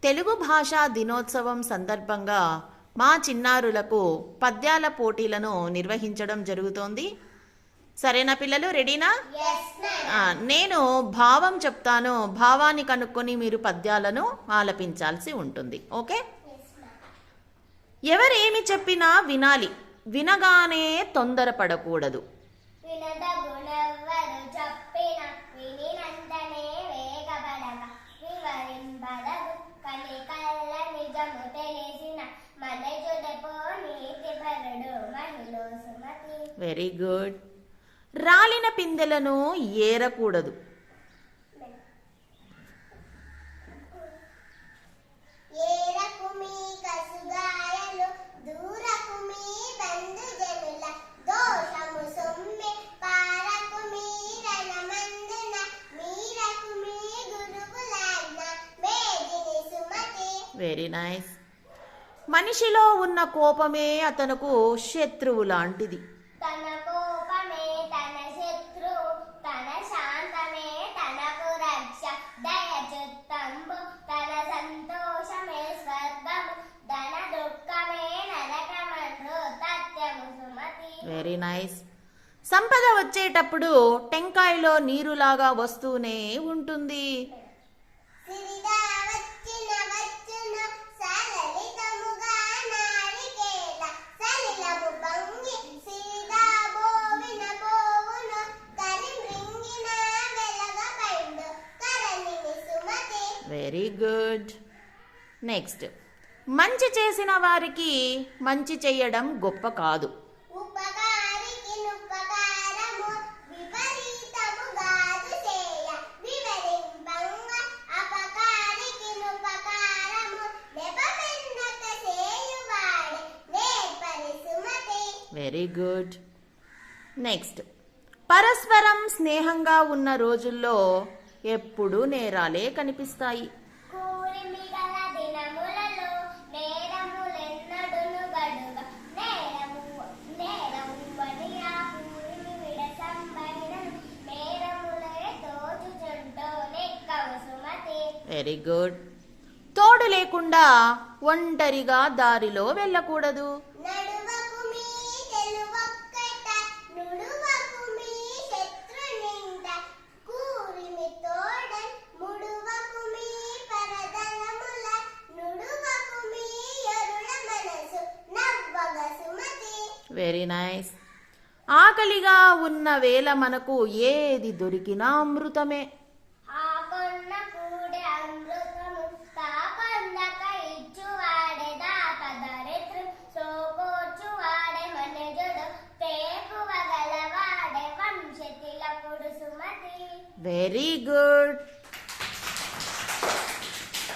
తెలుగు భాషా దినోత్సవం సందర్భంగా మా చిన్నారులకు పద్యాల పోటీలను నిర్వహించడం జరుగుతోంది. సరేనా పిల్లలు, రెడీనా? నేను భావం చెప్తాను, భావాన్ని కనుక్కొని మీరు పద్యాలను ఆలపించాల్సి ఉంటుంది. ఓకే? ఎవరేమి చెప్పినా వినాలి, వినగానే తొందరపడకూడదు. Very good. రాలిన పిందెలను ఏరకూడదు. Very nice. మనిషిలో ఉన్న కోపమే అతనుకు శత్రువు లాంటిది. తన కోపమే తన శత్రువు, తన శాంతమే తనకు రక్ష. దయ చిత్తంబు తన సంతోషమే స్వర్గము, ధన దుఃఖమే నరకమందు తథ్యము సుమతి. Very nice. సంపద వచ్చేటప్పుడు టెంకాయలో నీరులాగా వస్తూనే ఉంటుంది. Very good. నెక్స్ట్, మంచి చేసిన వారికి మంచి చేయడం గొప్ప కాదు. Very good. నెక్స్ట్, పరస్పరం స్నేహంగా ఉన్న రోజుల్లో ఎప్పుడూ నేరాలే కనిపిస్తాయి. Very good. తోడు లేకుండా ఒంటరిగా దారిలో వెళ్ళకూడదు. Very nice. ఆకలిగా ఉన్న వేళ మనకు ఏది దొరికినా అమృతమే. Very good.